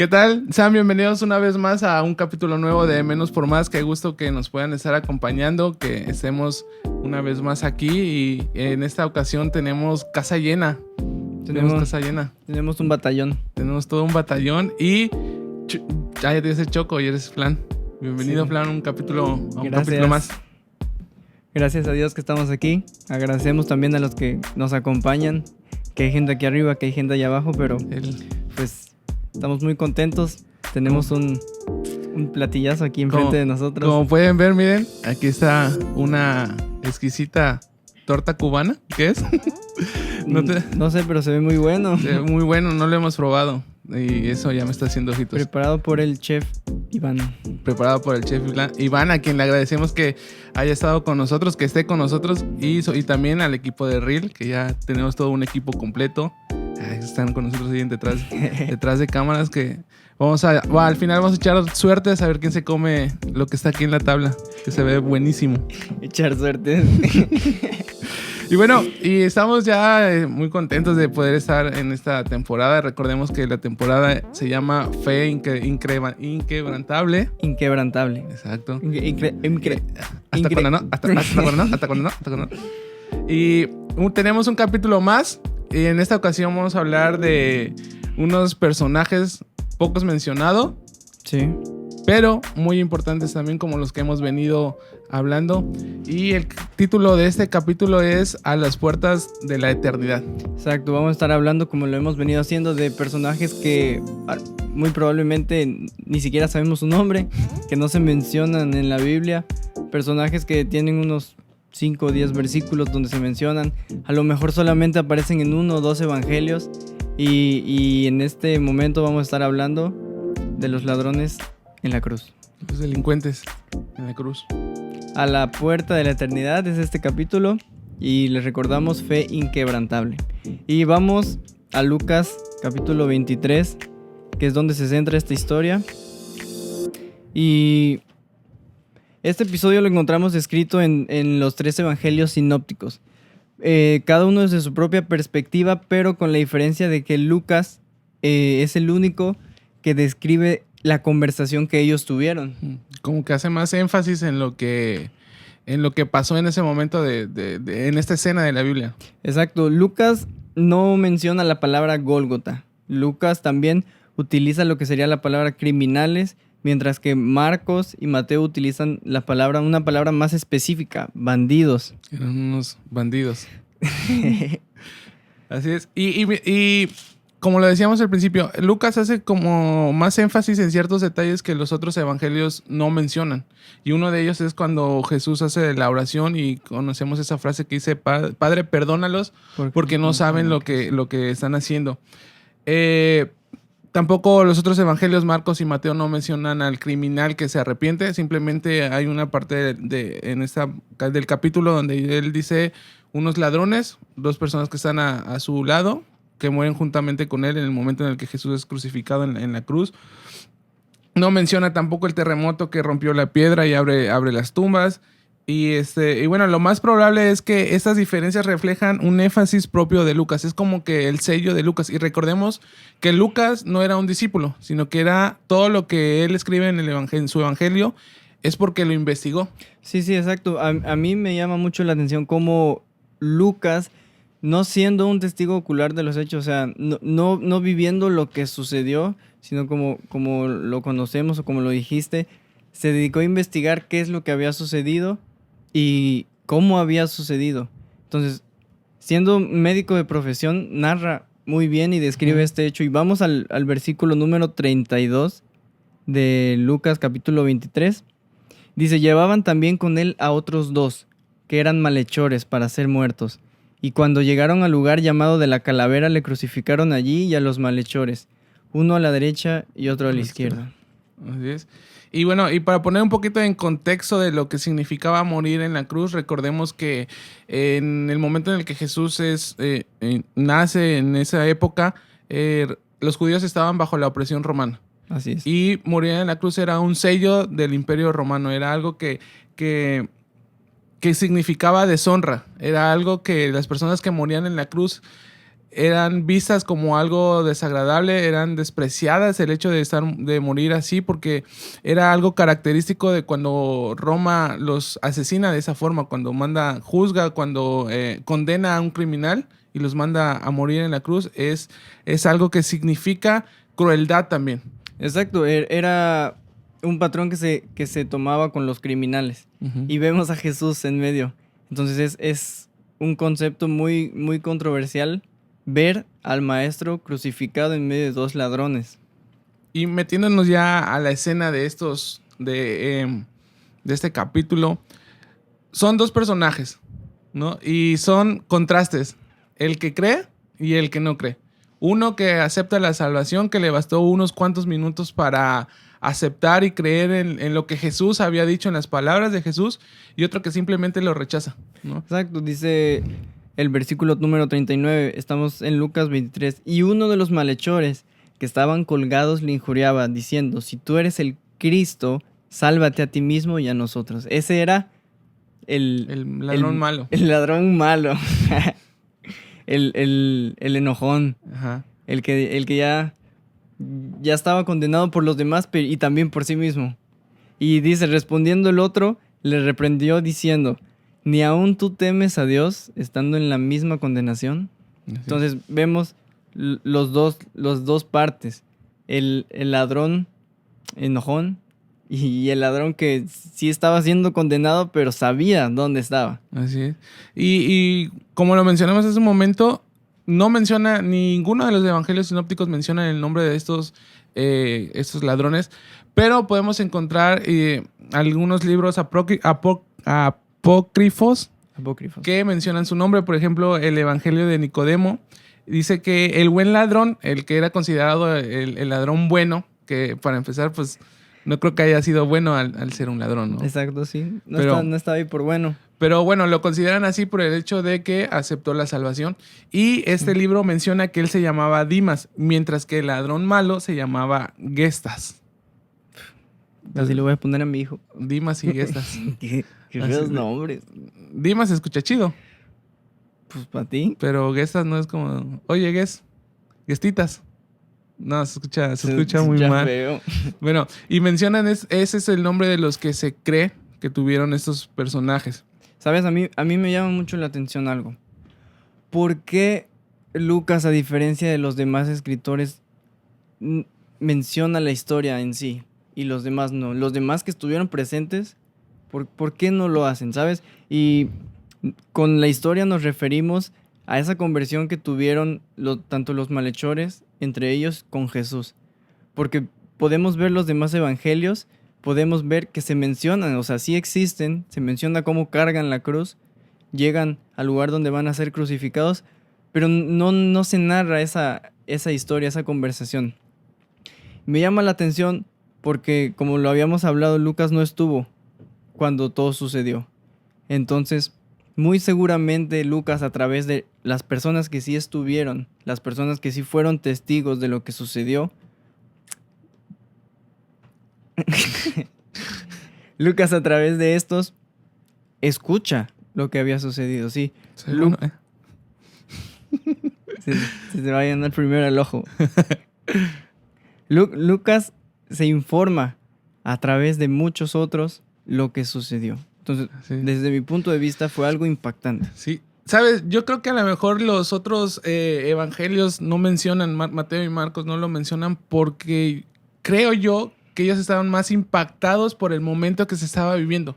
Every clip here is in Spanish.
¿Qué tal? Sean bienvenidos una vez más a un capítulo nuevo de Menos por Más. Qué gusto que nos puedan estar acompañando, que estemos una vez más aquí y en esta ocasión tenemos casa llena. Tenemos casa llena. Tenemos un batallón. Tenemos todo un batallón y ya te dice Choco y eres Flan. Bienvenido, sí. Flan, a un capítulo más. Gracias a Dios que estamos aquí. Agradecemos también a los que nos acompañan, que hay gente aquí arriba, que hay gente allá abajo, pero pues estamos muy contentos. Tenemos un platillazo aquí enfrente de nosotros. Como pueden ver, miren, aquí está una exquisita torta cubana. ¿Qué es? No sé, pero se ve muy bueno. Se ve muy bueno, no lo hemos probado. Y eso ya me está haciendo ojitos. Preparado por el chef Iván. Iván, a quien le agradecemos que haya estado con nosotros, que esté con nosotros. Y también al equipo de Reel, que ya tenemos todo un equipo completo. Están con nosotros ahí detrás de cámaras, que al final vamos a echar suerte a saber quién se come lo que está aquí en la tabla, que se ve buenísimo. Echar suerte. Y bueno, y estamos ya muy contentos de poder estar en esta temporada. Recordemos que la temporada se llama Fe Inquebrantable. Inquebrantable. Exacto. Hasta cuando no. Y tenemos un capítulo más. Y en esta ocasión vamos a hablar de unos personajes pocos mencionados. Sí. Pero muy importantes también, como los que hemos venido hablando. Y el título de este capítulo es A las puertas de la eternidad. Exacto, vamos a estar hablando, como lo hemos venido haciendo, de personajes que muy probablemente ni siquiera sabemos su nombre, que no se mencionan en la Biblia. Personajes que tienen unos 5 o 10 versículos donde se mencionan. A lo mejor solamente aparecen en 1 o 2 evangelios. Y en este momento vamos a estar hablando de los ladrones en la cruz. Los delincuentes en la cruz. A la puerta de la eternidad es este capítulo. Y les recordamos Fe Inquebrantable. Y vamos a Lucas capítulo 23, que es donde se centra esta historia. Y este episodio lo encontramos escrito en los 3 evangelios sinópticos. Cada uno desde su propia perspectiva, pero con la diferencia de que Lucas es el único que describe la conversación que ellos tuvieron. Como que hace más énfasis en lo que pasó en ese momento en esta escena de la Biblia. Exacto. Lucas no menciona la palabra Gólgota. Lucas también utiliza lo que sería la palabra criminales, mientras que Marcos y Mateo utilizan una palabra más específica, bandidos. Eran unos bandidos. Así es. Y como lo decíamos al principio, Lucas hace como más énfasis en ciertos detalles que los otros evangelios no mencionan. Y uno de ellos es cuando Jesús hace la oración y conocemos esa frase que dice: Padre, perdónalos porque no saben lo que están haciendo. Tampoco los otros evangelios, Marcos y Mateo, no mencionan al criminal que se arrepiente. Simplemente hay una parte del capítulo donde él dice unos ladrones, 2 personas que están a su lado, que mueren juntamente con él en el momento en el que Jesús es crucificado en la cruz. No menciona tampoco el terremoto que rompió la piedra y abre las tumbas. Y bueno, lo más probable es que estas diferencias reflejan un énfasis propio de Lucas. Es como que el sello de Lucas. Y recordemos que Lucas no era un discípulo, sino que era todo lo que él escribe en su evangelio es porque lo investigó. Sí, exacto. A mí me llama mucho la atención cómo Lucas, no siendo un testigo ocular de los hechos, o sea, no viviendo lo que sucedió, sino como lo conocemos o como lo dijiste, se dedicó a investigar qué es lo que había sucedido y cómo había sucedido. Entonces, siendo médico de profesión, narra muy bien y describe este hecho. Y vamos al versículo número 32 de Lucas capítulo 23. Dice: llevaban también con él a otros 2, que eran malhechores para ser muertos. Y cuando llegaron al lugar llamado de la Calavera, le crucificaron allí y a los malhechores, uno a la derecha y otro a la izquierda. Así es. Y bueno, y para poner un poquito en contexto de lo que significaba morir en la cruz, recordemos que en el momento en el que Jesús nace en esa época, los judíos estaban bajo la opresión romana. Así es. Y morir en la cruz era un sello del Imperio Romano, era algo que significaba deshonra, era algo que las personas que morían en la cruz eran vistas como algo desagradable, eran despreciadas el hecho de morir así, porque era algo característico de cuando Roma los asesina de esa forma, cuando juzga, cuando condena a un criminal y los manda a morir en la cruz, es algo que significa crueldad también. Exacto, era un patrón que se tomaba con los criminales. Ujú. Y vemos a Jesús en medio. Entonces es un concepto muy, muy controversial ver al maestro crucificado en medio de dos ladrones. Y metiéndonos ya a la escena de de este capítulo, son dos personajes, ¿no? Y son contrastes, el que cree y el que no cree. Uno que acepta la salvación, que le bastó unos cuantos minutos para aceptar y creer en lo que Jesús había dicho, en las palabras de Jesús, y otro que simplemente lo rechaza, ¿no? Exacto, dice el versículo número 39, estamos en Lucas 23, y uno de los malhechores que estaban colgados le injuriaba, diciendo, si tú eres el Cristo, sálvate a ti mismo y a nosotros. Ese era El ladrón malo. El ladrón malo. El enojón. Ajá. El que ya estaba condenado por los demás y también por sí mismo. Y dice, respondiendo el otro, le reprendió diciendo, ¿ni aún tú temes a Dios estando en la misma condenación? Así es. Entonces vemos los dos partes. El ladrón enojón y el ladrón que sí estaba siendo condenado, pero sabía dónde estaba. Así es. Y como lo mencionamos hace un momento, no menciona, ninguno de los evangelios sinópticos menciona el nombre de estos ladrones, pero podemos encontrar algunos libros apócrifos Apócrifos. que mencionan su nombre. Por ejemplo, el Evangelio de Nicodemo dice que el buen ladrón, el que era considerado el ladrón bueno, que para empezar, pues no creo que haya sido bueno al ser un ladrón, ¿no? Exacto, sí. Pero- No estaba ahí por bueno. Pero bueno, lo consideran así por el hecho de que aceptó la salvación. Y este libro menciona que él se llamaba Dimas, mientras que el ladrón malo se llamaba Gestas. Así le voy a poner a mi hijo. Dimas y Gestas. Qué Así feos de- nombres. Dimas se escucha chido, Pues para ti. pero Gestas no es como, oye, Gestitas. No, se escucha muy mal. Feo. Bueno, y mencionan, ese es el nombre de los que se cree que tuvieron estos personajes. ¿Sabes? A mí me llama mucho la atención algo. ¿Por qué Lucas, a diferencia de los demás escritores, menciona la historia en sí y los demás no? Los demás que estuvieron presentes, ¿por qué no lo hacen? ¿Sabes? Y con la historia nos referimos a esa conversión que tuvieron tanto los malhechores, entre ellos, con Jesús. Porque podemos ver los demás evangelios, podemos ver que se mencionan, o sea, sí existen, se menciona cómo cargan la cruz, llegan al lugar donde van a ser crucificados, pero no se narra esa historia, esa conversación. Me llama la atención porque, como lo habíamos hablado, Lucas no estuvo cuando todo sucedió. Entonces, muy seguramente Lucas, a través de las personas que sí estuvieron, las personas que sí fueron testigos de lo que sucedió, Lucas, a través de estos, escucha lo que había sucedido, sí. Sí, bueno, Se te va a llenar primero el ojo. Lucas se informa a través de muchos otros lo que sucedió. Entonces, Sí. desde mi punto de vista, fue algo impactante. Sí. Sabes, yo creo que a lo mejor los otros evangelios no mencionan, Mateo y Marcos no lo mencionan porque creo yo que ellos estaban más impactados por el momento que se estaba viviendo,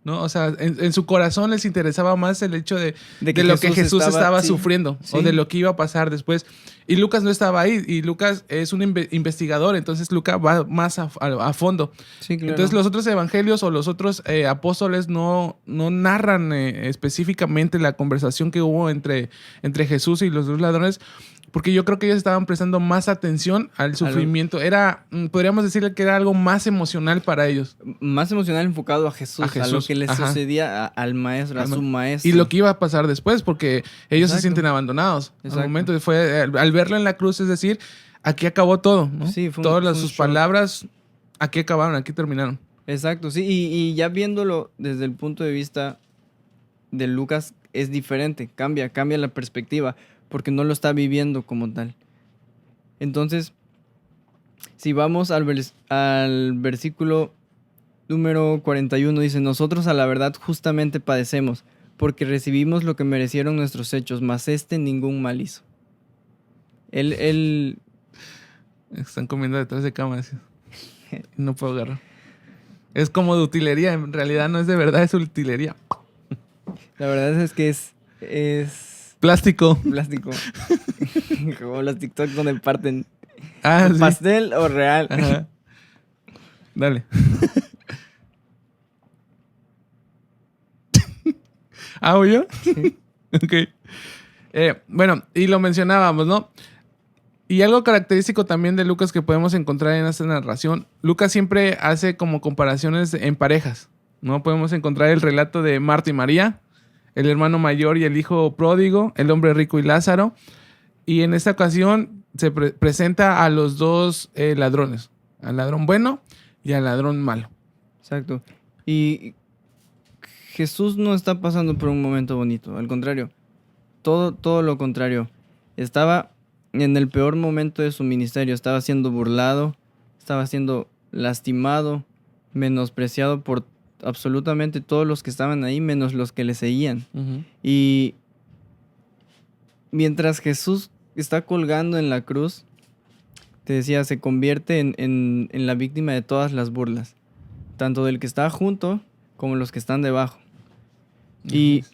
¿no? O sea, en su corazón les interesaba más el hecho de lo que Jesús estaba sí, sufriendo, sí. o de lo que iba a pasar después. Y Lucas no estaba ahí, y Lucas es un investigador, entonces Lucas va más a fondo. Sí, claro. Entonces los otros evangelios o los otros apóstoles no narran específicamente la conversación que hubo entre Jesús y los dos ladrones, porque yo creo que ellos estaban prestando más atención al sufrimiento. Podríamos decirle que era algo más emocional para ellos. Más emocional, enfocado a Jesús, a lo que le Ajá. sucedía al maestro, a su maestro. Y lo que iba a pasar después, porque ellos se Exacto. sienten abandonados. Exacto. Al momento fue al verlo en la cruz, es decir, aquí acabó todo, ¿no? Sí, fue Todas un sus shock. palabras aquí acabaron, aquí terminaron. Exacto, sí. Y ya viéndolo desde el punto de vista de Lucas, es diferente, cambia la perspectiva, porque no lo está viviendo como tal. Entonces, si vamos al versículo número 41, dice: nosotros a la verdad justamente padecemos, porque recibimos lo que merecieron nuestros hechos, mas ningún mal hizo. Él Están comiendo detrás de cámaras. No puedo agarrar. Es como de utilería. En realidad no es de verdad, es utilería. la verdad es que es Plástico. plástico. Como los TikTok donde parten Sí. pastel o real. Ajá. Dale. ¿Hago yo? Sí. Ok. Bueno, y lo mencionábamos, ¿no? Y algo característico también de Lucas que podemos encontrar en esta narración, Lucas siempre hace como comparaciones en parejas, ¿no? Podemos encontrar el relato de Marta y María, el hermano mayor y el hijo pródigo, el hombre rico y Lázaro. Y en esta ocasión se presenta a los dos ladrones, al ladrón bueno y al ladrón malo. Exacto. Y Jesús no está pasando por un momento bonito, al contrario, todo lo contrario. Estaba en el peor momento de su ministerio, estaba siendo burlado, estaba siendo lastimado, menospreciado por absolutamente todos los que estaban ahí, menos los que le seguían. Uh-huh. Y mientras Jesús está colgando en la cruz, te decía, se convierte en la víctima de todas las burlas, tanto del que está junto como los que están debajo. Y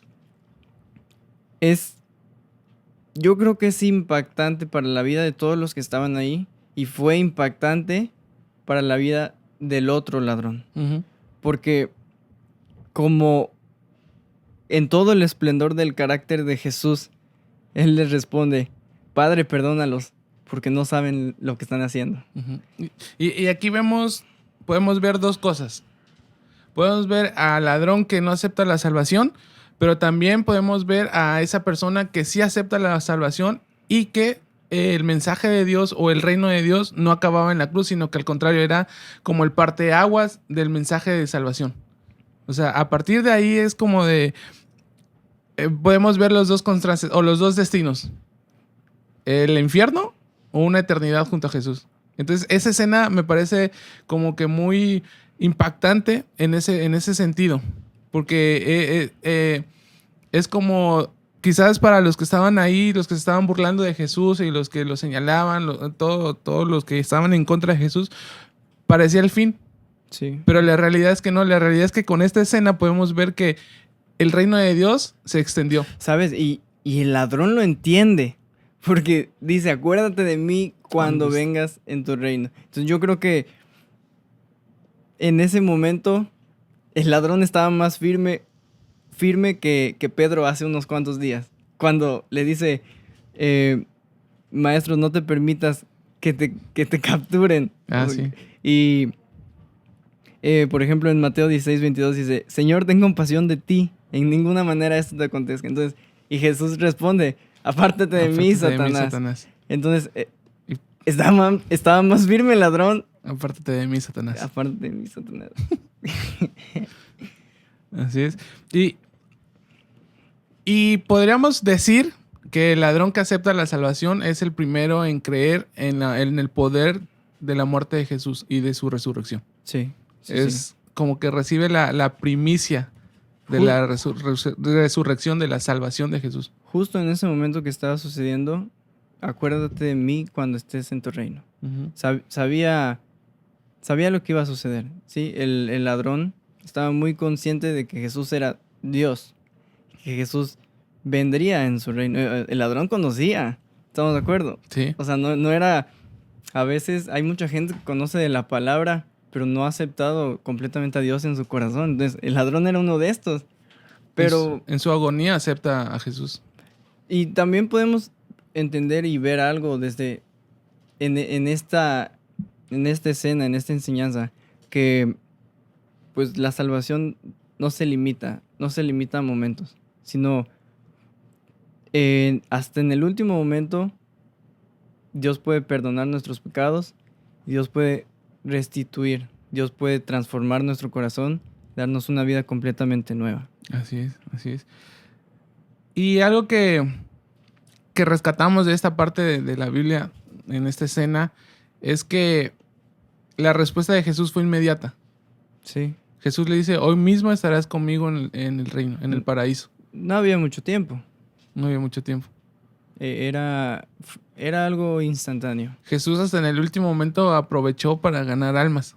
yo creo que es impactante para la vida de todos los que estaban ahí, y fue impactante para la vida del otro ladrón. Uh-huh. Porque como en todo el esplendor del carácter de Jesús, Él les responde: Padre, perdónalos, porque no saben lo que están haciendo. Uh-huh. Y aquí podemos ver dos cosas. Podemos ver al ladrón que no acepta la salvación, pero también podemos ver a esa persona que sí acepta la salvación y que el mensaje de Dios o el reino de Dios no acababa en la cruz, sino que al contrario era como el parteaguas del mensaje de salvación. O sea, a partir de ahí es como de... podemos ver los dos contrastes o los dos destinos. El infierno o una eternidad junto a Jesús. Entonces, esa escena me parece como que muy impactante en ese sentido. Porque es como, quizás para los que estaban ahí, los que se estaban burlando de Jesús y los que lo señalaban, todos los que estaban en contra de Jesús, parecía el fin. Sí. Pero la realidad es que no, la realidad es que con esta escena podemos ver que el reino de Dios se extendió. ¿Sabes? Y el ladrón lo entiende, porque dice: acuérdate de mí cuando vengas en tu reino. Entonces yo creo que en ese momento el ladrón estaba más firme que Pedro hace unos cuantos días, cuando le dice: maestro, no te permitas que te capturen. Sí. Y por ejemplo, en Mateo 16:22 dice: Señor, ten compasión de ti, en ninguna manera esto te acontezca. Entonces, y Jesús responde: apártate de mí, Satanás. Entonces, estaba más firme el ladrón. Apártate de mí, Satanás. Apártate de mí, Satanás. Así es. Y podríamos decir que el ladrón que acepta la salvación es el primero en creer en el poder de la muerte de Jesús y de su resurrección. Sí. Es como que recibe la primicia de la resurrección, de la salvación de Jesús. Justo en ese momento que estaba sucediendo, acuérdate de mí cuando estés en tu reino. Uh-huh. Sabía lo que iba a suceder. ¿Sí? El ladrón estaba muy consciente de que Jesús era Dios, que Jesús vendría en su reino. El ladrón conocía, ¿estamos de acuerdo? Sí. O sea, no era... A veces hay mucha gente que conoce de la palabra, pero no ha aceptado completamente a Dios en su corazón. Entonces, el ladrón era uno de estos. Pero en su agonía acepta a Jesús. Y también podemos entender y ver algo desde en esta escena, en esta enseñanza, que pues la salvación no se limita a momentos, sino hasta en el último momento Dios puede perdonar nuestros pecados, Dios puede restituir, Dios puede transformar nuestro corazón, darnos una vida completamente nueva. Así es, así es. Y algo que rescatamos de esta parte de la Biblia, en esta escena, es que la respuesta de Jesús fue inmediata. Sí. Jesús le dice, hoy mismo estarás conmigo en el reino, en el paraíso. No había mucho tiempo. No había mucho tiempo. Era algo instantáneo. Jesús hasta en el último momento aprovechó para ganar almas.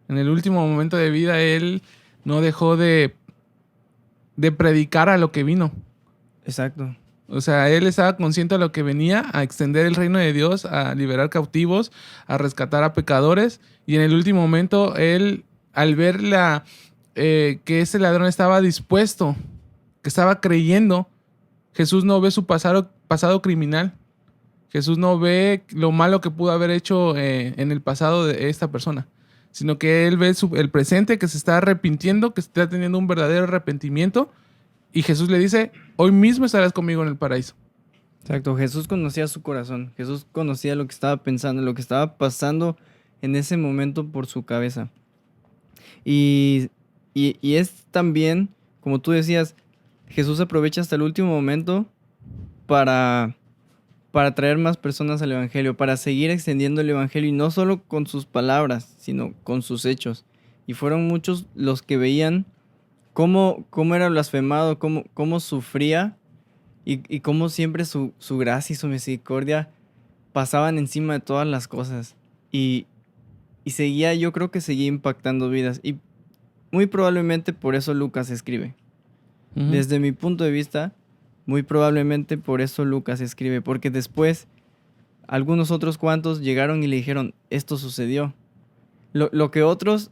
En el último momento de vida, él no dejó de predicar a lo que vino. Exacto. O sea, él estaba consciente de lo que venía, a extender el reino de Dios, a liberar cautivos, a rescatar a pecadores. Y en el último momento, él, al ver que ese ladrón estaba dispuesto, que estaba creyendo, Jesús no ve su pasado criminal. Jesús no ve lo malo que pudo haber hecho en el pasado de esta persona, sino que él ve el presente, que se está arrepintiendo, que está teniendo un verdadero arrepentimiento. Y Jesús le dice, hoy mismo estarás conmigo en el paraíso. Exacto. Jesús conocía su corazón. Jesús conocía lo que estaba pensando, lo que estaba pasando en ese momento por su cabeza. Y es también, como tú decías, Jesús aprovecha hasta el último momento para traer más personas al Evangelio, para seguir extendiendo el Evangelio, y no solo con sus palabras, sino con sus hechos. Y fueron muchos los que veían cómo era blasfemado, cómo sufría, y cómo siempre su gracia y su misericordia pasaban encima de todas las cosas. Y yo creo que seguía impactando vidas. Y muy probablemente por eso Lucas escribe. Uh-huh. Desde mi punto de vista, muy probablemente por eso Lucas escribe. Porque después, algunos otros cuantos llegaron y le dijeron, esto sucedió. Lo que otros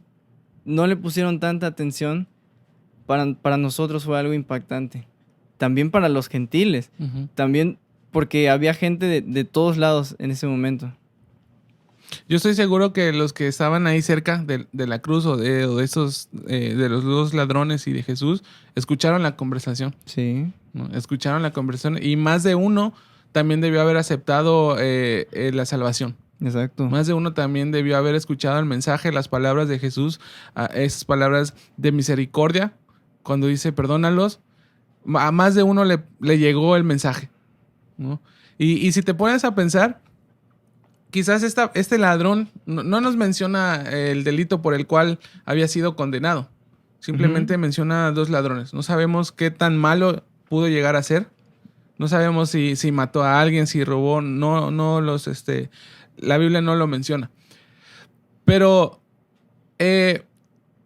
no le pusieron tanta atención, para nosotros fue algo impactante. También para los gentiles. Uh-huh. También porque había gente de todos lados en ese momento. Yo estoy seguro que los que estaban ahí cerca de la cruz o de esos, de los dos ladrones y de Jesús, escucharon la conversación. Sí. ¿No? Escucharon la conversación y más de uno también debió haber aceptado la salvación. Exacto. Más de uno también debió haber escuchado el mensaje, las palabras de Jesús, esas palabras de misericordia, cuando dice perdónalos. A más de uno le llegó el mensaje, ¿no? Y si te pones a pensar, quizás este ladrón no nos menciona el delito por el cual había sido condenado. Simplemente menciona a dos ladrones. No sabemos qué tan malo pudo llegar a ser. No sabemos si mató a alguien, si robó. La Biblia no lo menciona. Pero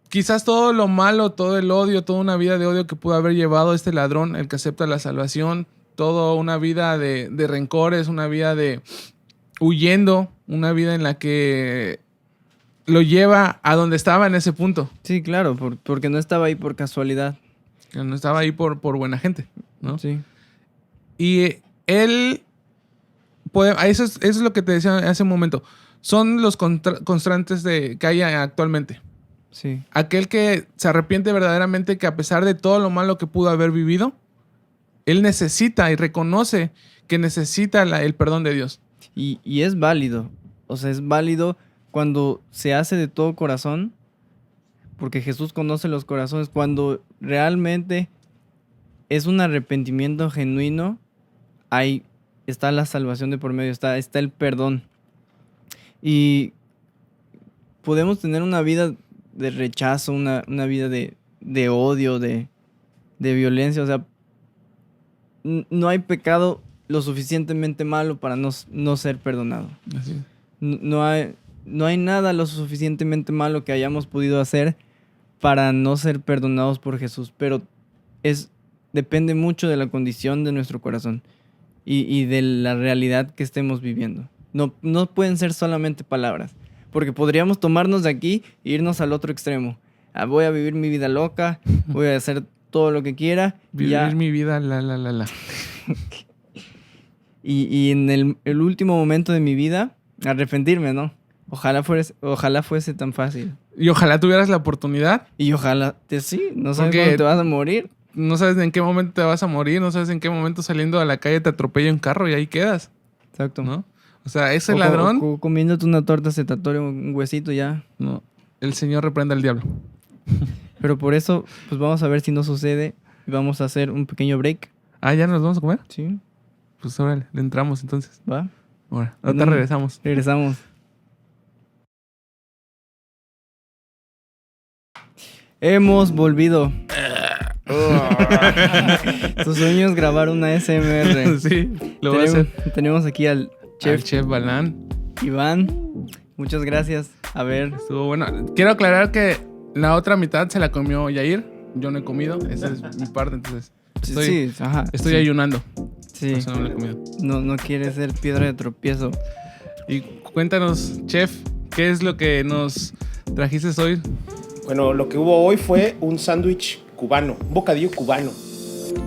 quizás todo lo malo, todo el odio, toda una vida de odio que pudo haber llevado este ladrón, el que acepta la salvación, toda una vida de rencores, una vida de huyendo, una vida en la que lo lleva a donde estaba en ese punto. Sí, claro, porque no estaba ahí por casualidad. Que no estaba ahí por buena gente, ¿no? Sí. Y él eso es lo que te decía hace un momento. Son los constantes que hay actualmente. Sí. Aquel que se arrepiente verdaderamente, que a pesar de todo lo malo que pudo haber vivido, él necesita y reconoce que necesita el perdón de Dios. Y es válido. O sea, es válido cuando se hace de todo corazón, porque Jesús conoce los corazones. Cuando realmente es un arrepentimiento genuino, ahí está la salvación de por medio, está el perdón. Y podemos tener una vida de rechazo, una vida de odio, de violencia. O sea, no hay pecado lo suficientemente malo para no ser perdonado. Así es. No hay nada lo suficientemente malo que hayamos podido hacer para no ser perdonados por Jesús. Pero depende mucho de la condición de nuestro corazón y de la realidad que estemos viviendo. No pueden ser solamente palabras. Porque podríamos tomarnos de aquí e irnos al otro extremo. Voy a vivir mi vida loca, voy a hacer todo lo que quiera. Vivir mi vida, la. Y en el último momento de mi vida, arrepentirme, ¿no? Ojalá fuese tan fácil. Y ojalá tuvieras la oportunidad. Y ojalá, sí, no sabes cuándo te vas a morir. No sabes en qué momento te vas a morir, no sabes en qué momento saliendo a la calle te atropella un carro y ahí quedas. Exacto. ¿No? O sea, ese ladrón... O comiéndote una torta se te atore un huesito ya. No, el Señor reprenda al diablo. Pero por eso, pues vamos a ver si no sucede. Y vamos a hacer un pequeño break. Ah, ¿ya nos vamos a comer? Sí, Pues órale, le entramos entonces. va. Ahora, ahorita No, regresamos. Regresamos. Hemos volvido. Tu sueño es grabar una SMR. Sí, lo voy a hacer. Tenemos aquí al Chef, chef Chef Balán. Iván. Muchas gracias. A ver, Estuvo bueno. Quiero aclarar que la otra mitad se la comió Yair. Yo no he comido. Esa es mi parte, entonces. sí, ajá. Estoy sí, ayunando. Sí, Por eso no lo he comido. no quiere ser piedra de tropiezo. Y cuéntanos, Chef, ¿qué es lo que nos trajiste hoy? Bueno, lo que hubo hoy fue un sándwich cubano, un bocadillo cubano.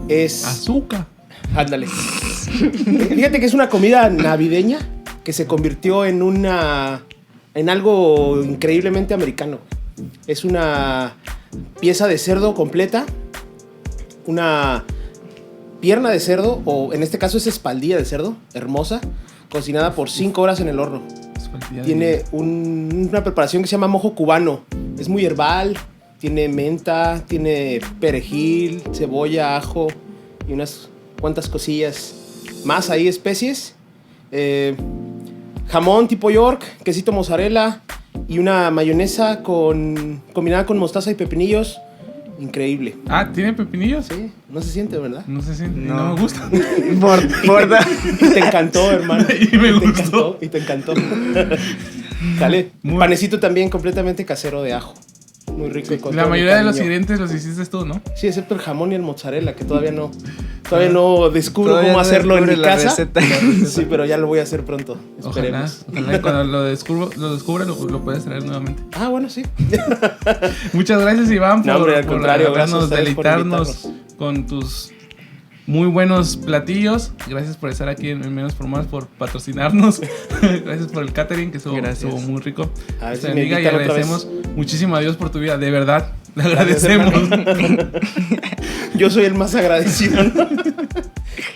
Es... Azúcar. Ándale. Fíjate que es una comida navideña que se convirtió en algo increíblemente americano. Es una pieza de cerdo completa, una pierna de cerdo, o en este caso es espaldilla de cerdo, hermosa, cocinada por 5 horas en el horno. Tiene una preparación que se llama mojo cubano. Es muy herbal, tiene menta, tiene perejil, cebolla, ajo y unas cuantas cosillas más ahí, especies. Jamón tipo York, quesito mozzarella y una mayonesa combinada con mostaza y pepinillos. Increíble. Ah, ¿tiene pepinillos? Sí, no se siente, ¿verdad? No sé si No. no me gusta. Y te encantó, hermano. Y me gustó. Y te encantó. Dale. Panecito también completamente casero de ajo. Muy rico. Y con La todo mi mayoría de los cariño. ingredientes los hiciste tú, ¿no? Sí, excepto el jamón y el mozzarella, que todavía no descubro Todavía cómo no hacerlo en mi descubres la casa. receta. Sí, pero ya lo voy a hacer pronto. Ojalá, Esperemos. ojalá y cuando lo descubra lo puedes traer nuevamente. Ah, bueno, sí. Muchas gracias, Iván, No, hombre, al por contrario, gracias a habernos ustedes por deleitarnos invitarnos. con tus muy buenos platillos. Gracias por estar aquí en Menos por Más, por patrocinarnos. Gracias por el catering, que estuvo muy rico. A ver Te si me bendiga y invitan otra agradecemos muchísimo a Dios por tu vida, de verdad. Le Gracias, agradecemos. Yo soy el más agradecido, ¿no?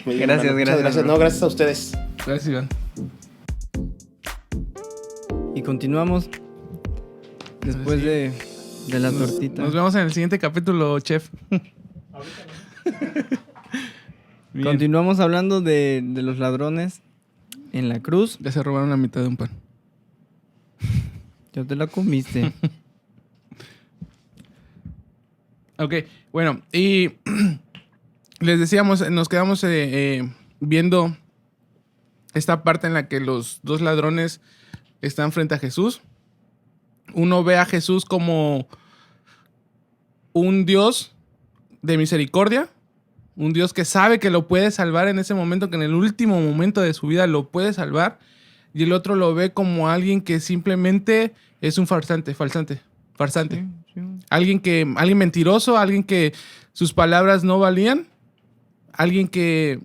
Muy bien, Gracias, hermano. Muchas gracias, gracias. bro. No, gracias a ustedes. Gracias, Iván. Y continuamos después Sí. de la tortita. Nos vemos en el siguiente capítulo, Chef. Bien. Continuamos hablando de los ladrones en la cruz. Ya se robaron la mitad de un pan. Ya te la comiste. Ok, bueno, y les decíamos, nos quedamos viendo esta parte en la que los dos ladrones están frente a Jesús. Uno ve a Jesús como un Dios de misericordia, un Dios que sabe que lo puede salvar en ese momento, que en el último momento de su vida lo puede salvar, y el otro lo ve como alguien que simplemente es un farsante. Sí. Alguien mentiroso, alguien que sus palabras no valían, alguien que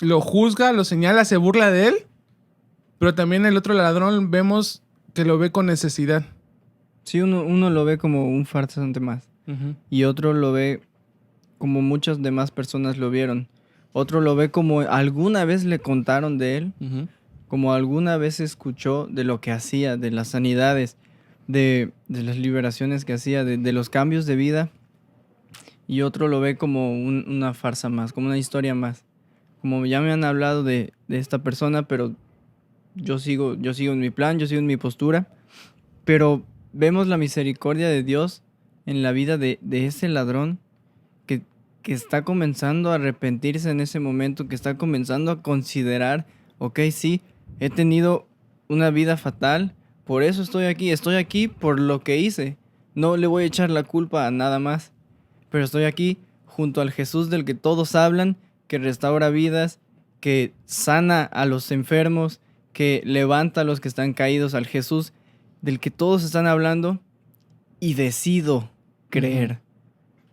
lo juzga, lo señala, se burla de él, pero también el otro ladrón vemos que lo ve con necesidad. Sí, uno lo ve como un farsante más. Y otro lo ve como muchas demás personas lo vieron. Otro lo ve como alguna vez le contaron de él, como alguna vez escuchó de lo que hacía, de las sanidades, de las liberaciones que hacía, de los cambios de vida. Y otro lo ve como una farsa más, como una historia más. Como ya me han hablado de esta persona, pero yo sigo en mi plan, yo sigo en mi postura. Pero vemos la misericordia de Dios en la vida de ese ladrón que está comenzando a arrepentirse en ese momento, que está comenzando a considerar, ok, sí, he tenido una vida fatal, por eso estoy aquí por lo que hice. No le voy a echar la culpa a nada más, pero estoy aquí junto al Jesús del que todos hablan, que restaura vidas, que sana a los enfermos, que levanta a los que están caídos, al Jesús del que todos están hablando, y decido creer.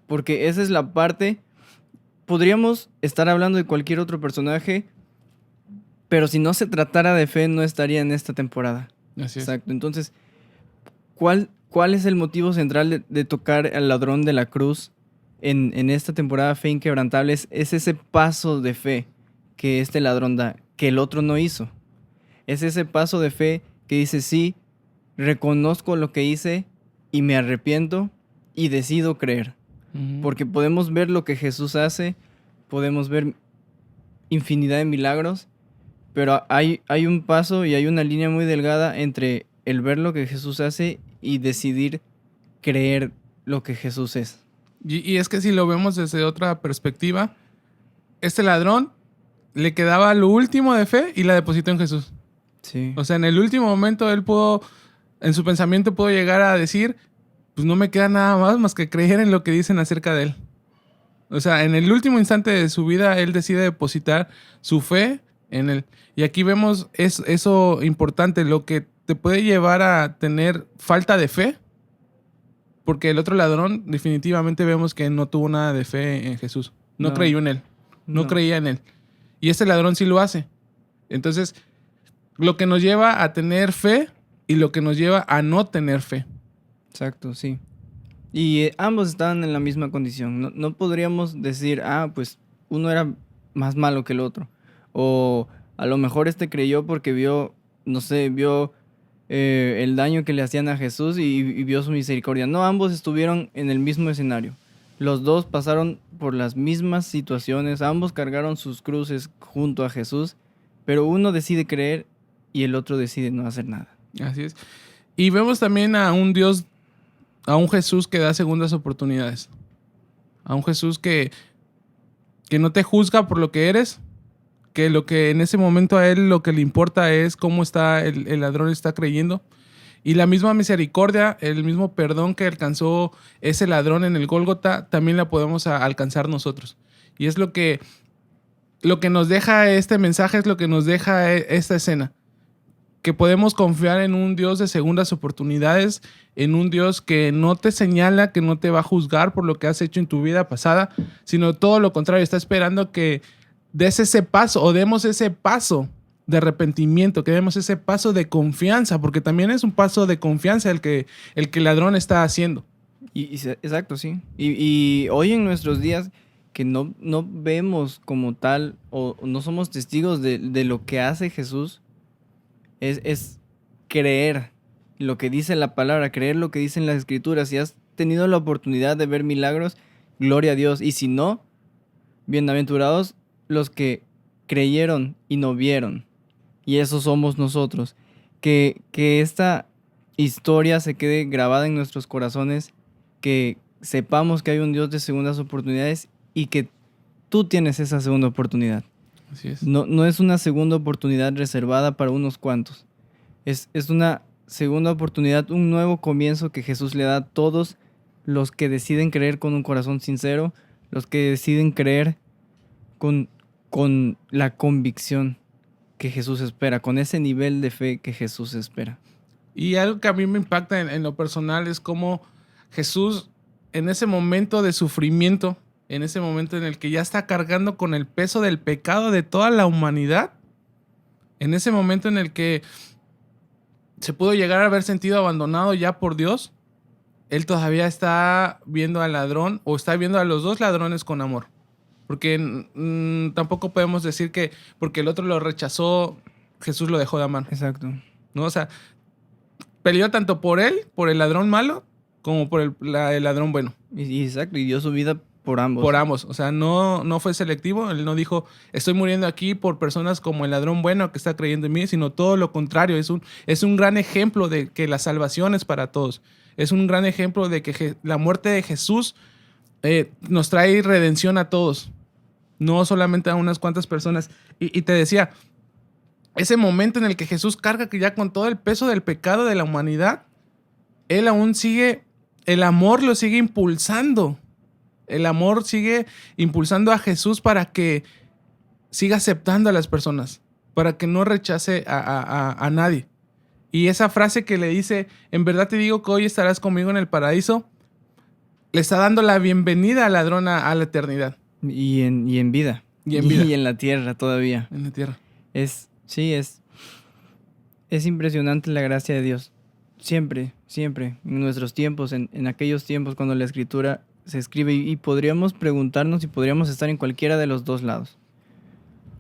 Porque esa es la parte. Podríamos estar hablando de cualquier otro personaje, pero si no se tratara de fe, no estaría en esta temporada. Así es. Exacto. Entonces, ¿cuál es el motivo central de tocar al ladrón de la cruz en esta temporada Fe Inquebrantable? Es ese paso de fe que este ladrón da, que el otro no hizo. Es ese paso de fe que dice, sí, reconozco lo que hice y me arrepiento y decido creer. Porque podemos ver lo que Jesús hace, podemos ver infinidad de milagros, pero hay un paso y hay una línea muy delgada entre el ver lo que Jesús hace y decidir creer lo que Jesús es. Y es que si lo vemos desde otra perspectiva, este ladrón le quedaba lo último de fe y la depositó en Jesús. Sí. O sea, en el último momento él pudo, en su pensamiento pudo llegar a decir, pues no me queda nada más que creer en lo que dicen acerca de él. O sea, en el último instante de su vida, él decide depositar su fe en él. Y aquí vemos eso importante, lo que te puede llevar a tener falta de fe. Porque el otro ladrón definitivamente vemos que no tuvo nada de fe en Jesús. No creyó en él. No creía en él. Y este ladrón sí lo hace. Entonces, lo que nos lleva a tener fe y lo que nos lleva a no tener fe. Exacto, sí. Y ambos estaban en la misma condición. No podríamos decir, pues uno era más malo que el otro. O a lo mejor este creyó porque vio el daño que le hacían a Jesús y vio su misericordia. No, ambos estuvieron en el mismo escenario. Los dos pasaron por las mismas situaciones, ambos cargaron sus cruces junto a Jesús, pero uno decide creer y el otro decide no hacer nada. Así es. Y vemos también a un Dios, a un Jesús que da segundas oportunidades. A un Jesús que no te juzga por lo que eres, que lo que en ese momento a él lo que le importa es cómo está el ladrón está creyendo. Y la misma misericordia, el mismo perdón que alcanzó ese ladrón en el Gólgota, también la podemos alcanzar nosotros. Y es lo que nos deja este mensaje, es lo que nos deja esta escena. Que podemos confiar en un Dios de segundas oportunidades, en un Dios que no te señala, que no te va a juzgar por lo que has hecho en tu vida pasada, sino todo lo contrario, está esperando que des ese paso o demos ese paso de arrepentimiento, que demos ese paso de confianza, porque también es un paso de confianza el que el ladrón está haciendo. Exacto, sí. Y hoy en nuestros días que no vemos como tal o no somos testigos de lo que hace Jesús, es creer lo que dice la palabra, creer lo que dicen las escrituras. Si has tenido la oportunidad de ver milagros, gloria a Dios. Y si no, bienaventurados los que creyeron y no vieron. Y esos somos nosotros. Que esta historia se quede grabada en nuestros corazones, que sepamos que hay un Dios de segundas oportunidades y que tú tienes esa segunda oportunidad. Así es. No es una segunda oportunidad reservada para unos cuantos. Es una segunda oportunidad, un nuevo comienzo que Jesús le da a todos los que deciden creer con un corazón sincero, los que deciden creer con la convicción que Jesús espera, con ese nivel de fe que Jesús espera. Y algo que a mí me impacta en lo personal es cómo Jesús, en ese momento de sufrimiento, en ese momento en el que ya está cargando con el peso del pecado de toda la humanidad, en ese momento en el que se pudo llegar a haber sentido abandonado ya por Dios, él todavía está viendo al ladrón o está viendo a los dos ladrones con amor. Porque tampoco podemos decir que porque el otro lo rechazó, Jesús lo dejó de amar. Exacto. ¿No? O sea, peleó tanto por él, por el ladrón malo, como por el ladrón bueno. Exacto, y dio su vida por ambos. Por ambos. O sea, no fue selectivo. Él no dijo, estoy muriendo aquí por personas como el ladrón bueno que está creyendo en mí, sino todo lo contrario. Es un gran ejemplo de que la salvación es para todos. Es un gran ejemplo de que la muerte de Jesús nos trae redención a todos. No solamente a unas cuantas personas. Y te decía, ese momento en el que Jesús carga que ya con todo el peso del pecado de la humanidad, él aún sigue, el amor lo sigue impulsando. El amor sigue impulsando a Jesús para que siga aceptando a las personas, para que no rechace a nadie. Y esa frase que le dice, en verdad te digo que hoy estarás conmigo en el paraíso, le está dando la bienvenida al ladrón a la eternidad. Y en vida. Y en vida. Y en la tierra todavía. En la tierra. Es impresionante la gracia de Dios. Siempre, en nuestros tiempos, en aquellos tiempos cuando la Escritura se escribe, y podríamos preguntarnos si podríamos estar en cualquiera de los dos lados.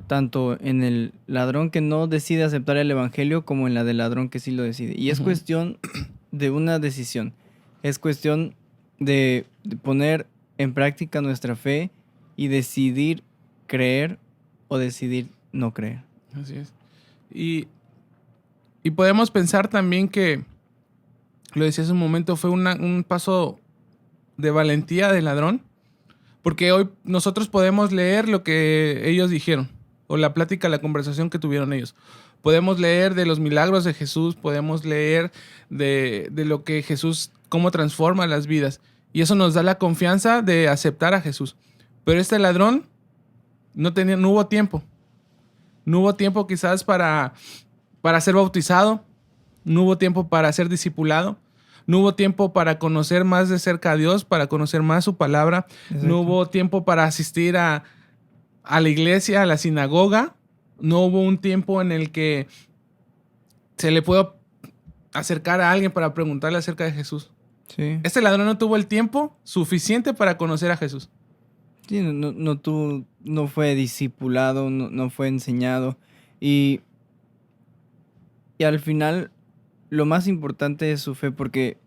Tanto en el ladrón que no decide aceptar el evangelio como en la del ladrón que sí lo decide. Y es cuestión de una decisión. Es cuestión de poner en práctica nuestra fe y decidir creer o decidir no creer. Así es. Y podemos pensar también que, lo decía hace un momento, fue un paso de valentía del ladrón, porque hoy nosotros podemos leer lo que ellos dijeron, o la plática, la conversación que tuvieron ellos. Podemos leer de los milagros de Jesús, podemos leer de lo que Jesús, cómo transforma las vidas. Y eso nos da la confianza de aceptar a Jesús. Pero este ladrón no hubo tiempo. No hubo tiempo quizás para ser bautizado. No hubo tiempo para ser discipulado. No hubo tiempo para conocer más de cerca a Dios, para conocer más su palabra. Exacto. No hubo tiempo para asistir a la iglesia, a la sinagoga. No hubo un tiempo en el que se le pudo acercar a alguien para preguntarle acerca de Jesús. Sí. Este ladrón no tuvo el tiempo suficiente para conocer a Jesús. Sí, no fue discipulado, no fue enseñado. Y al final, lo más importante es su fe, porque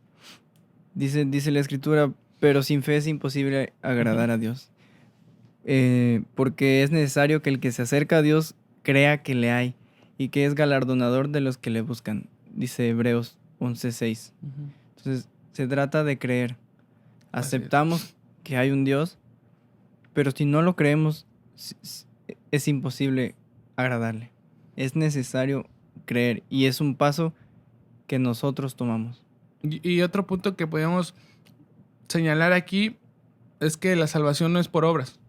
dice la Escritura, pero sin fe es imposible agradar a Dios. Porque es necesario que el que se acerca a Dios crea que le hay y que es galardonador de los que le buscan, dice Hebreos 11:6. Entonces, se trata de creer. Aceptamos que hay un Dios, pero si no lo creemos, es imposible agradarle. Es necesario creer y es un paso que nosotros tomamos. Y otro punto que podemos señalar aquí es que la salvación no es por obras.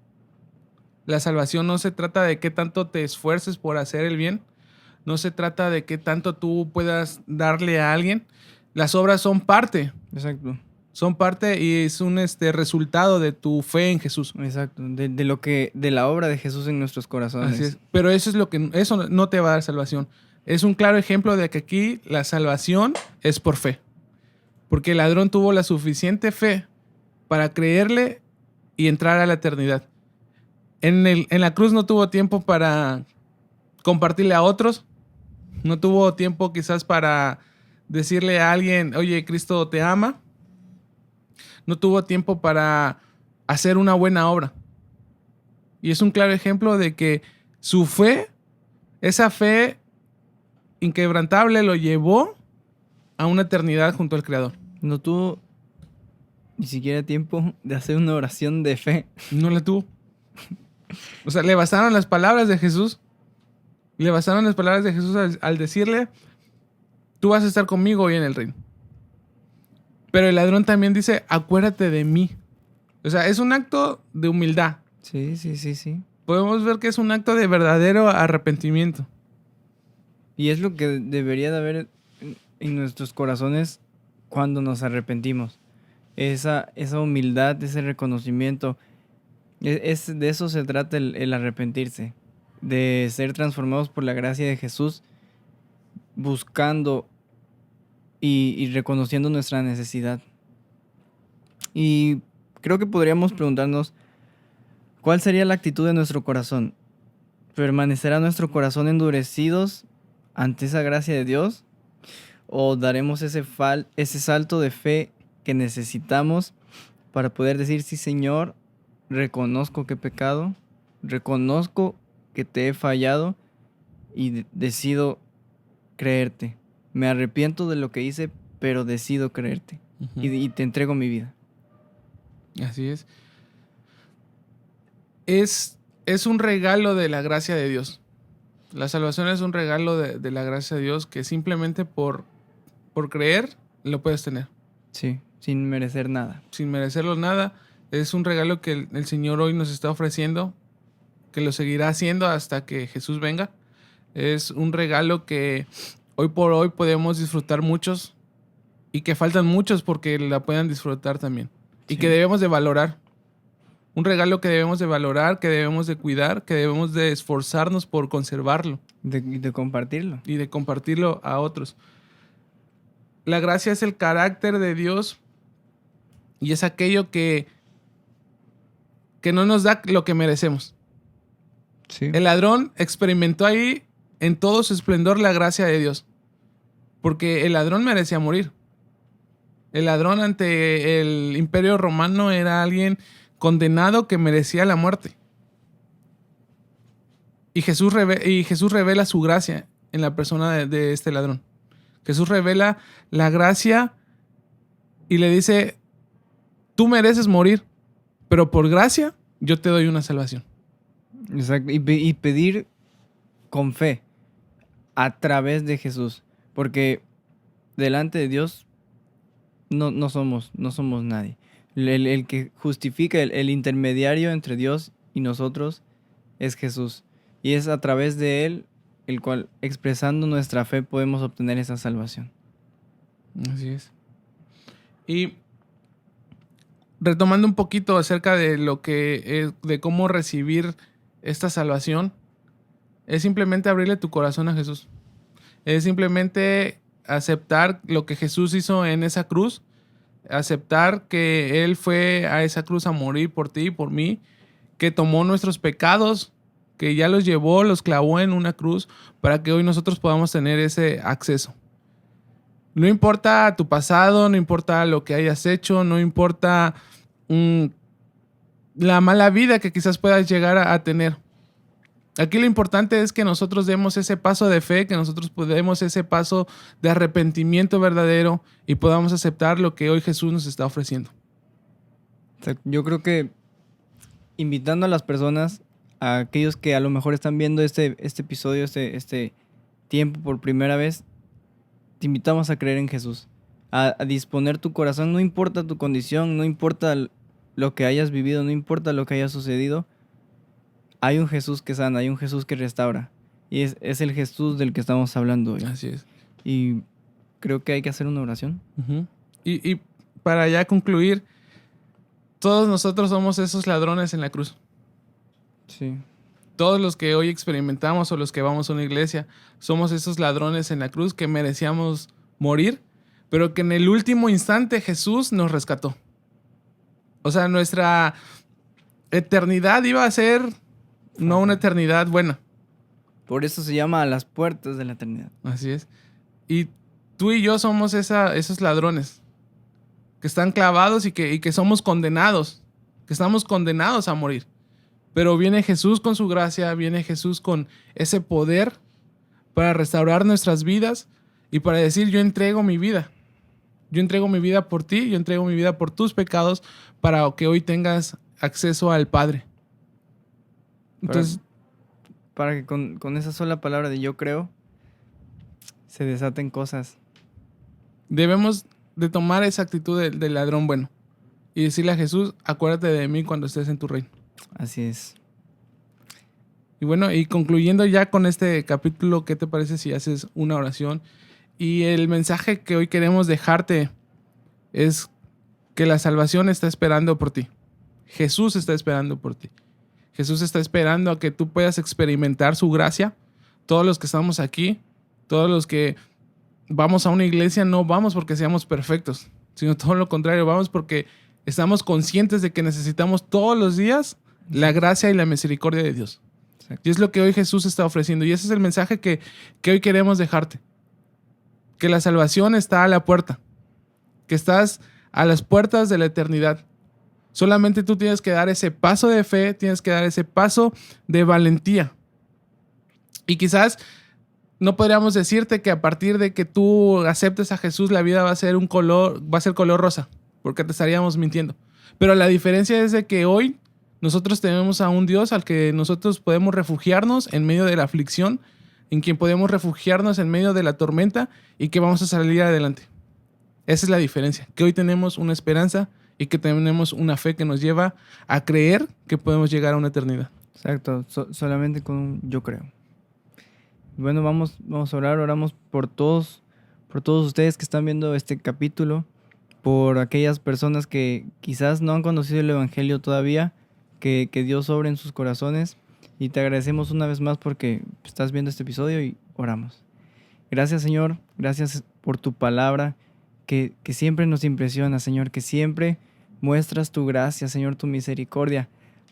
La salvación no se trata de qué tanto te esfuerces por hacer el bien. No se trata de qué tanto tú puedas darle a alguien. Las obras son parte. Exacto. Son parte y es un resultado de tu fe en Jesús. Exacto. De la obra de Jesús en nuestros corazones. Así es. Pero eso no te va a dar salvación. Es un claro ejemplo de que aquí la salvación es por fe. Porque el ladrón tuvo la suficiente fe para creerle y entrar a la eternidad. En la cruz no tuvo tiempo para compartirle a otros. No tuvo tiempo quizás para decirle a alguien, oye, Cristo te ama. No tuvo tiempo para hacer una buena obra. Y es un claro ejemplo de que su fe, esa fe inquebrantable, lo llevó a una eternidad junto al Creador. No tuvo ni siquiera tiempo de hacer una oración de fe. No la tuvo. O sea, le bastaron las palabras de Jesús. Le bastaron las palabras de Jesús al decirle, tú vas a estar conmigo hoy en el reino. Pero el ladrón también dice, acuérdate de mí. O sea, es un acto de humildad. Sí. Podemos ver que es un acto de verdadero arrepentimiento. Y es lo que debería de haber en nuestros corazones cuando nos arrepentimos. Esa humildad, ese reconocimiento. De eso se trata el arrepentirse. De ser transformados por la gracia de Jesús, buscando y reconociendo nuestra necesidad. Y creo que podríamos preguntarnos, ¿cuál sería la actitud de nuestro corazón? ¿Permanecerá nuestro corazón endurecidos ante esa gracia de Dios? ¿O daremos ese salto de fe que necesitamos para poder decir, sí, Señor, reconozco que he pecado, reconozco que te he fallado y decido creerte? Me arrepiento de lo que hice, pero decido creerte. Y te entrego mi vida. Así es. Es un regalo de la gracia de Dios. La salvación es un regalo de la gracia de Dios que simplemente por creer lo puedes tener. Sí, sin merecer nada. Sin merecerlo nada. Es un regalo que el Señor hoy nos está ofreciendo, que lo seguirá haciendo hasta que Jesús venga. Es un regalo que hoy por hoy podemos disfrutar muchos y que faltan muchos porque la puedan disfrutar también. Y que debemos de valorar. Un regalo que debemos de valorar, que debemos de cuidar, que debemos de esforzarnos por conservarlo. De compartirlo. Y de compartirlo a otros. La gracia es el carácter de Dios y es aquello que no nos da lo que merecemos. Sí. El ladrón experimentó ahí en todo su esplendor la gracia de Dios. Porque el ladrón merecía morir. El ladrón ante el Imperio Romano era alguien condenado que merecía la muerte. Y Jesús revela su gracia en la persona de este ladrón. Jesús revela la gracia y le dice, tú mereces morir, pero por gracia yo te doy una salvación. Exacto. Y pedir con fe a través de Jesús. Porque delante de Dios no somos nadie. El que justifica, el intermediario entre Dios y nosotros es Jesús. Y es a través de Él el cual, expresando nuestra fe, podemos obtener esa salvación. Así es. Y retomando un poquito acerca de lo que es, de cómo recibir esta salvación, es simplemente abrirle tu corazón a Jesús. Es simplemente aceptar lo que Jesús hizo en esa cruz, aceptar que Él fue a esa cruz a morir por ti y por mí, que tomó nuestros pecados, que ya los llevó, los clavó en una cruz para que hoy nosotros podamos tener ese acceso. No importa tu pasado, no importa lo que hayas hecho, no importa la mala vida que quizás puedas llegar a tener. Aquí lo importante es que nosotros demos ese paso de fe, que nosotros demos ese paso de arrepentimiento verdadero y podamos aceptar lo que hoy Jesús nos está ofreciendo. Yo creo que invitando a las personas, a aquellos que a lo mejor están viendo este episodio, este tiempo por primera vez, te invitamos a creer en Jesús, a disponer tu corazón, no importa tu condición, no importa lo que hayas vivido, no importa lo que haya sucedido. Hay un Jesús que sana, hay un Jesús que restaura. Y es el Jesús del que estamos hablando hoy. Así es. Y creo que hay que hacer una oración. Uh-huh. Y para ya concluir, todos nosotros somos esos ladrones en la cruz. Sí. Todos los que hoy experimentamos o los que vamos a una iglesia, somos esos ladrones en la cruz que merecíamos morir, pero que en el último instante Jesús nos rescató. O sea, nuestra eternidad iba a ser no una eternidad buena. Por eso se llama a las puertas de la eternidad. Así es. Y tú y yo somos esos ladrones que están clavados y que somos condenados, que estamos condenados a morir. Pero viene Jesús con su gracia, viene Jesús con ese poder para restaurar nuestras vidas y para decir, yo entrego mi vida. Yo entrego mi vida por ti, yo entrego mi vida por tus pecados para que hoy tengas acceso al Padre. Entonces, para que con esa sola palabra de yo creo, se desaten cosas. debemos de tomar esa actitud del ladrón bueno y decirle a Jesús, acuérdate de mí cuando estés en tu reino. Así es. Y bueno, y concluyendo ya con este capítulo, ¿qué te parece si haces una oración? Y el mensaje que hoy queremos dejarte es que la salvación está esperando por ti. Jesús está esperando por ti. Jesús está esperando a que tú puedas experimentar su gracia. Todos los que estamos aquí, todos los que vamos a una iglesia, no vamos porque seamos perfectos, sino todo lo contrario, vamos porque estamos conscientes de que necesitamos todos los días la gracia y la misericordia de Dios. Exacto. Y es lo que hoy Jesús está ofreciendo. Y ese es el mensaje que hoy queremos dejarte. Que la salvación está a la puerta. Que estás a las puertas de la eternidad. Solamente tú tienes que dar ese paso de fe, tienes que dar ese paso de valentía. Y quizás no podríamos decirte que a partir de que tú aceptes a Jesús, la vida va a ser color rosa, porque te estaríamos mintiendo. Pero la diferencia es de que hoy nosotros tenemos a un Dios al que nosotros podemos refugiarnos en medio de la aflicción, en quien podemos refugiarnos en medio de la tormenta y que vamos a salir adelante. Esa es la diferencia, que hoy tenemos una esperanza y que tenemos una fe que nos lleva a creer que podemos llegar a una eternidad. Exacto, solamente con un yo creo. Bueno, vamos a orar, oramos por todos ustedes que están viendo este capítulo, por aquellas personas que quizás no han conocido el Evangelio todavía, que Dios obre en sus corazones, y te agradecemos una vez más porque estás viendo este episodio y oramos. Gracias, Señor, gracias por tu palabra, que siempre nos impresiona, Señor, que siempre muestras tu gracia, Señor, tu misericordia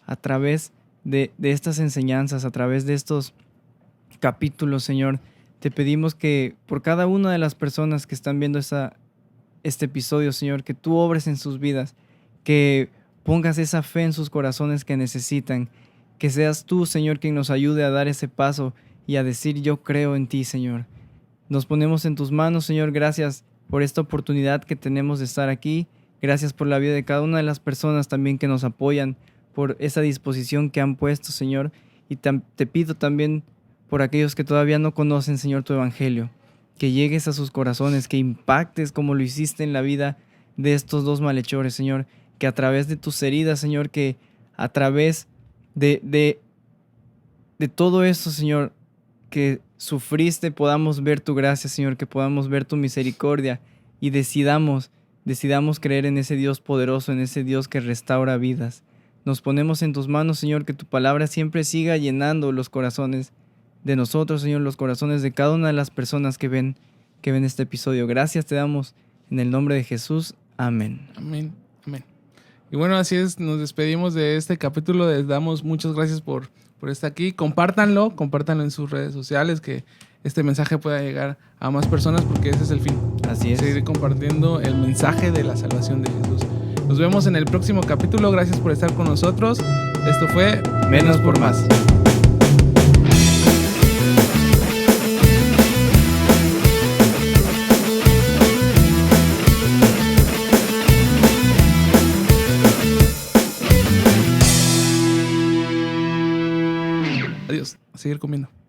a través de estas enseñanzas, a través de estos capítulos, Señor. Te pedimos que por cada una de las personas que están viendo este episodio, Señor, que tú obres en sus vidas, que pongas esa fe en sus corazones que necesitan, Que seas tú, Señor, quien nos ayude a dar ese paso y a decir yo creo en ti, Señor. Nos ponemos en tus manos, Señor. Gracias por esta oportunidad que tenemos de estar aquí. Gracias por la vida de cada una de las personas también que nos apoyan, por esa disposición que han puesto, Señor. Y te pido también por aquellos que todavía no conocen, Señor, tu evangelio, que llegues a sus corazones, que impactes como lo hiciste en la vida de estos dos malhechores, Señor, que a través de tus heridas, Señor, que a través de todo eso, Señor, que sufriste, podamos ver tu gracia, Señor, que podamos ver tu misericordia y decidamos creer en ese Dios poderoso, en ese Dios que restaura vidas. Nos ponemos en tus manos, Señor, que tu palabra siempre siga llenando los corazones de nosotros, Señor, los corazones de cada una de las personas que ven este episodio. Gracias te damos en el nombre de Jesús. Amén. Amén. Amén. Y bueno, así es, nos despedimos de este capítulo. Les damos muchas gracias por estar aquí. Compártanlo en sus redes sociales, que este mensaje pueda llegar a más personas, porque ese es el fin. Así es. Seguir compartiendo el mensaje de la salvación de Jesús. Nos vemos en el próximo capítulo. Gracias por estar con nosotros. Esto fue Menos por Más. Adiós. A seguir comiendo.